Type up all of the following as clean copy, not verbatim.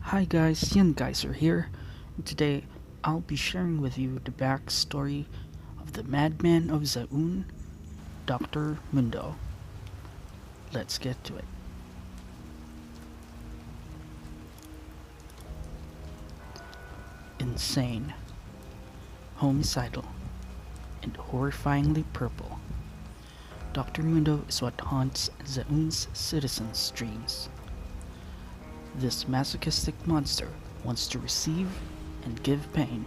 Hi guys, Yan Geyser here, and today I'll be sharing with you the backstory of the madman of Zaun, Dr. Mundo. Let's get to it. Insane, homicidal, and horrifyingly purple. Dr. Mundo is what haunts Zaun's citizens' dreams. This masochistic monster wants to receive and give pain,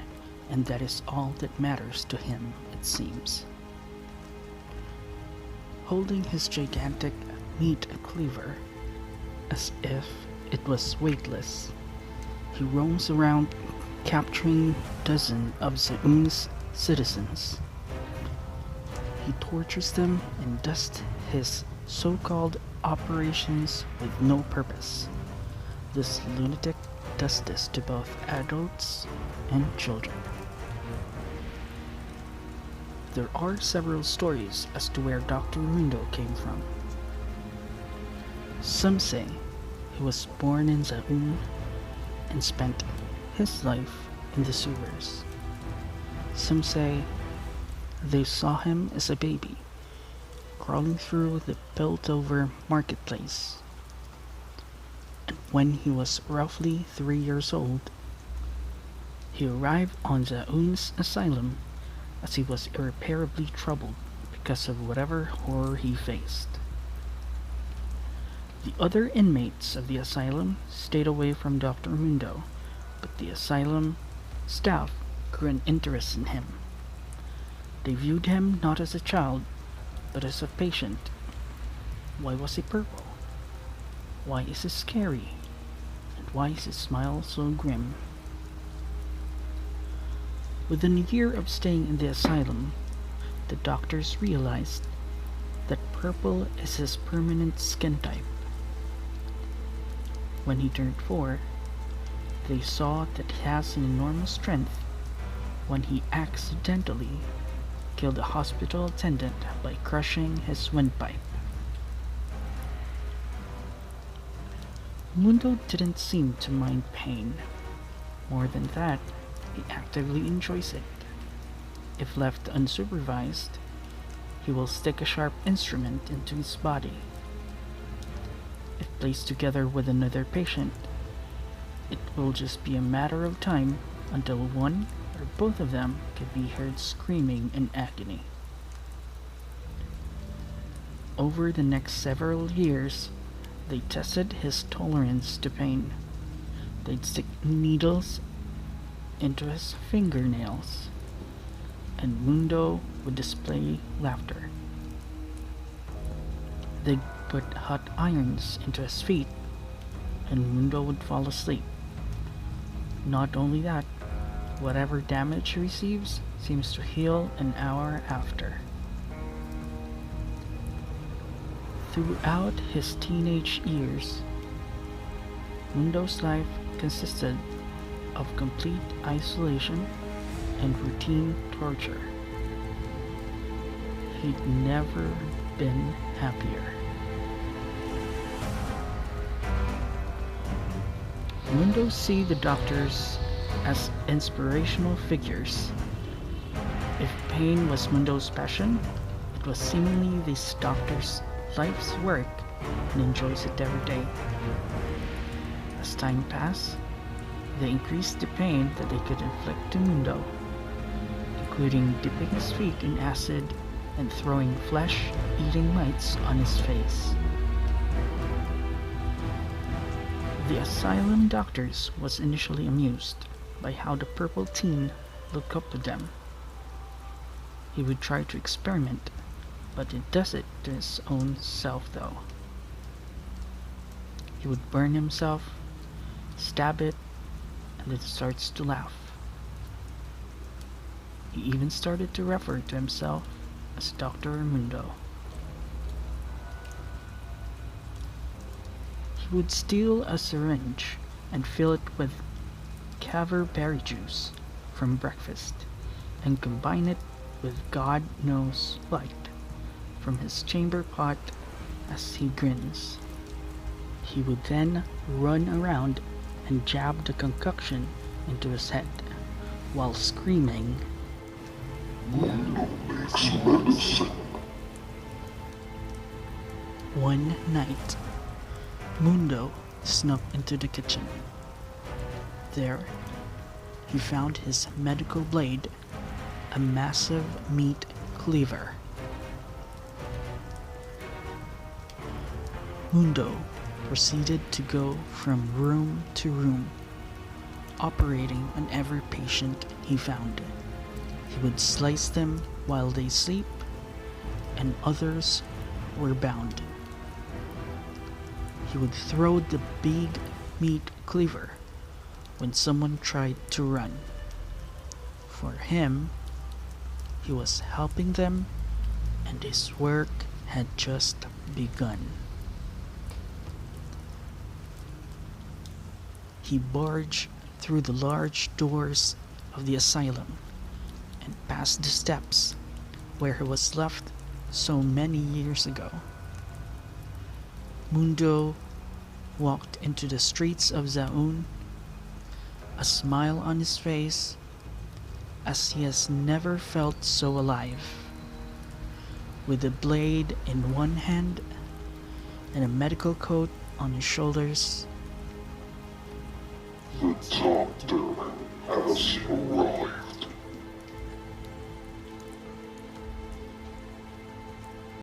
and that is all that matters to him, it seems. Holding his gigantic meat cleaver, as if it was weightless, he roams around capturing dozens of Zaun's citizens. He tortures them and does his so-called operations with no purpose. This lunatic does this to both adults and children. There are several stories as to where Dr. Mundo came from. Some say he was born in Zaun and spent his life in the sewers. Some say they saw him as a baby, crawling through the built-over marketplace. And when he was roughly 3 years old, he arrived on Zaun's asylum as he was irreparably troubled because of whatever horror he faced. The other inmates of the asylum stayed away from Dr. Mundo, but the asylum staff grew an interest in him. They viewed him not as a child, but as a patient. Why was he purple? Why is he scary? And why is his smile so grim? Within a year of staying in the asylum, the doctors realized that purple is his permanent skin type. When he turned 4, they saw that he has an enormous strength when he accidentally killed a hospital attendant by crushing his windpipe. Mundo didn't seem to mind pain. More than that, he actively enjoys it. If left unsupervised, he will stick a sharp instrument into his body. If placed together with another patient, it will just be a matter of time until one or both of them can be heard screaming in agony. Over the next several years, they tested his tolerance to pain. They'd stick needles into his fingernails, and Mundo would display laughter. They'd put hot irons into his feet, and Mundo would fall asleep. Not only that, whatever damage he receives seems to heal an hour after. Throughout his teenage years, Mundo's life consisted of complete isolation and routine torture. He'd never been happier. Mundo see the doctors as inspirational figures. If pain was Mundo's passion, it was seemingly this doctor's life's work and enjoys it every day. As time passed, they increased the pain that they could inflict to Mundo, including dipping his feet in acid and throwing flesh-eating mites on his face. The asylum doctors was initially amused by how the purple teen looked up to them. He would try to experiment, but it does it to his own self though. He would burn himself, stab it, and it starts to laugh. He even started to refer to himself as Dr. Mundo. He would steal a syringe and fill it with caverberry juice from breakfast and combine it with God knows what from his chamber pot as he grins. He would then run around and jabbed the concoction into his head while screaming, Mundo makes medicine. One night, Mundo snuck into the kitchen. There, he found his medical blade, a massive meat cleaver. Mundo proceeded to go from room to room, operating on every patient he found. He would slice them while they sleep, and others were bound. He would throw the big meat cleaver when someone tried to run. For him, he was helping them, and his work had just begun. He barged through the large doors of the asylum and past the steps where he was left so many years ago. Mundo walked into the streets of Zaun, a smile on his face, as he has never felt so alive. With a blade in one hand and a medical coat on his shoulders, The doctor has arrived.